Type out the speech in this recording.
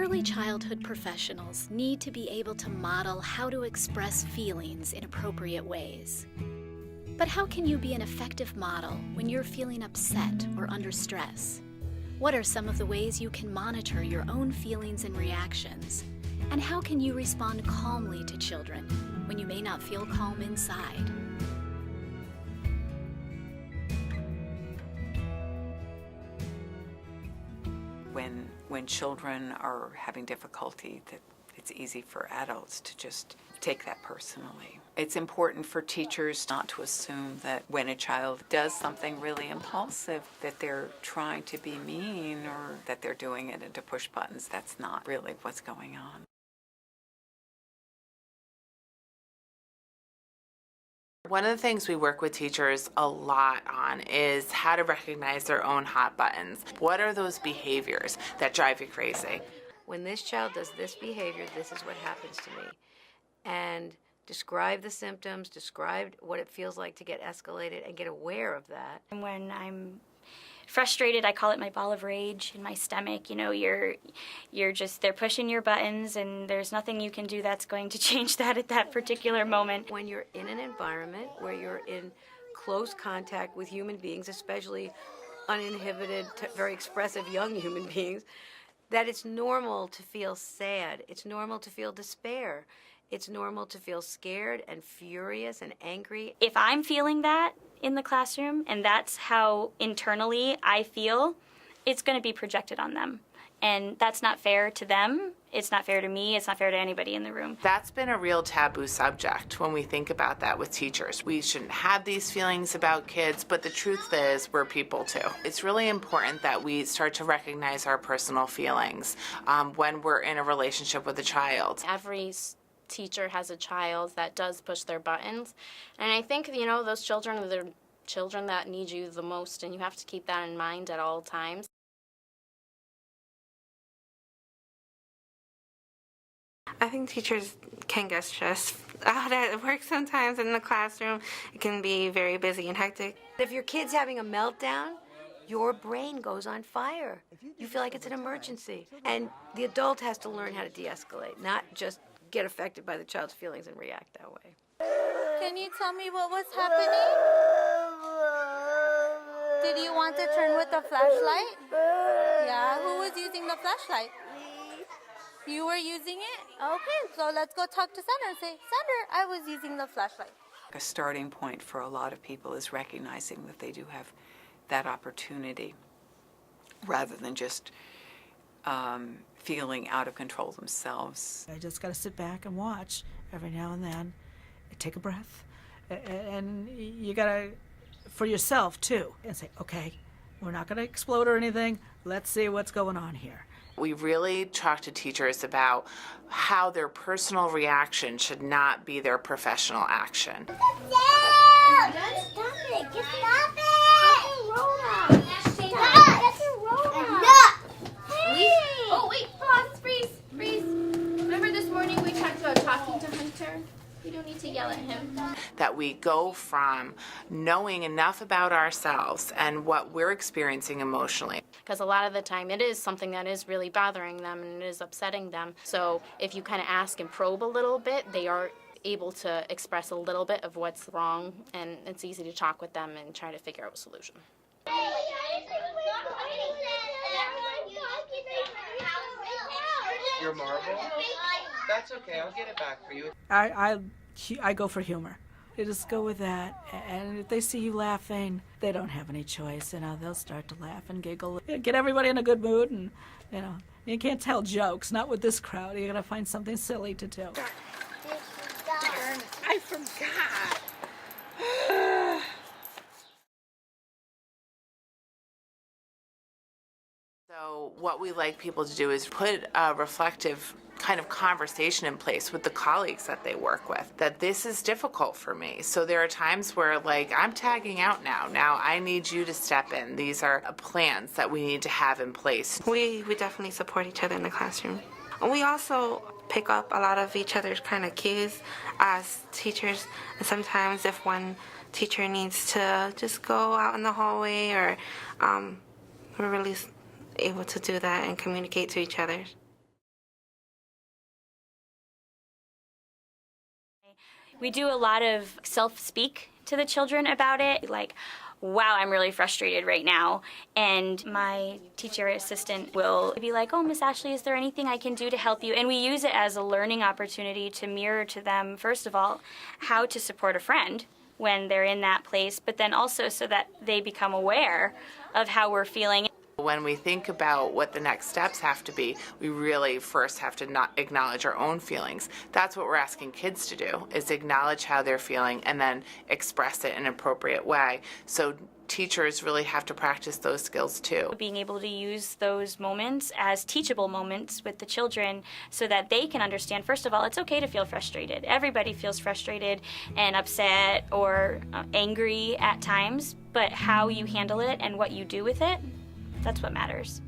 Early childhood professionals need to be able to model how to express feelings in appropriate ways. But how can you be an effective model when you're feeling upset or under stress? What are some of the ways you can monitor your own feelings and reactions? And how can you respond calmly to children when you may not feel calm inside? When children are having difficulty, that it's easy for adults to just take that personally. It's important for teachers not to assume that when a child does something really impulsive that they're trying to be mean or that they're doing it to push buttons. That's not really what's going on. One of the things we work with teachers a lot on is how to recognize their own hot buttons. What are those behaviors that drive you crazy? When this child does this behavior, this is what happens to me. And describe the symptoms, describe what it feels like to get escalated, and get aware of that. When I'm frustrated, I call it my ball of rage in my stomach. You know, they're pushing your buttons and there's nothing you can do that's going to change that at that particular moment. When you're in an environment where you're in close contact with human beings, especially uninhibited, very expressive young human beings, that it's normal to feel sad. It's normal to feel despair. It's normal to feel scared and furious and angry. If I'm feeling that in the classroom and that's how internally I feel, it's going to be projected on them. And that's not fair to them. It's not fair to me. It's not fair to anybody in the room. That's been a real taboo subject when we think about that with teachers. We shouldn't have these feelings about kids, but the truth is we're people too. It's really important that we start to recognize our personal feelings when we're in a relationship with a child. Every teacher has a child that does push their buttons, and I think, you know, those children are the children that need you the most, and you have to keep that in mind at all times. I think teachers can get stressed out at work sometimes in the classroom. It can be very busy and hectic. If your kid's having a meltdown, your brain goes on fire. You feel like it's an emergency. And the adult has to learn how to de-escalate, not just get affected by the child's feelings and react that way. Can you tell me what was happening? Did you want to turn with the flashlight? Yeah, who was using the flashlight? You were using it? Okay, so let's go talk to Sandra and say, Sandra, I was using the flashlight. A starting point for a lot of people is recognizing that they do have that opportunity rather than just feeling out of control themselves. I just got to sit back and watch every now and then, take a breath, and you got to, for yourself too, and say, okay, we're not going to explode or anything. Let's see what's going on here. We really talk to teachers about how their personal reaction should not be their professional action. Stop it! Just stop it! Oh wait, pause, freeze. Remember this morning we talked about talking to Hunter? You don't need to yell at him. That we go from knowing enough about ourselves and what we're experiencing emotionally. Because a lot of the time it is something that is really bothering them and it is upsetting them. So if you kind of ask and probe a little bit, they are able to express a little bit of what's wrong, and it's easy to talk with them and try to figure out a solution. Your marble? That's okay, I'll get it back for you. I go for humor. They just go with that, and if they see you laughing, they don't have any choice. You know, they'll start to laugh and giggle. Get everybody in a good mood, and you know, you can't tell jokes, not with this crowd. You gotta find something silly to tell. I forgot. So what we like people to do is put a reflective kind of conversation in place with the colleagues that they work with, that this is difficult for me. So there are times where, like, I'm tagging out now. Now I need you to step in. These are plans that we need to have in place. We definitely support each other in the classroom. And we also pick up a lot of each other's kind of cues as teachers. And sometimes if one teacher needs to just go out in the hallway, or we're really able to do that and communicate to each other. We do a lot of self-speak to the children about it, like, wow, I'm really frustrated right now. And my teacher assistant will be like, oh, Miss Ashley, is there anything I can do to help you? And we use it as a learning opportunity to mirror to them, first of all, how to support a friend when they're in that place, but then also so that they become aware of how we're feeling. When we think about what the next steps have to be, we really first have to not acknowledge our own feelings. That's what we're asking kids to do, is acknowledge how they're feeling and then express it in an appropriate way. So teachers really have to practice those skills too. Being able to use those moments as teachable moments with the children so that they can understand, first of all, it's okay to feel frustrated. Everybody feels frustrated and upset or angry at times, but how you handle it and what you do with it, that's what matters.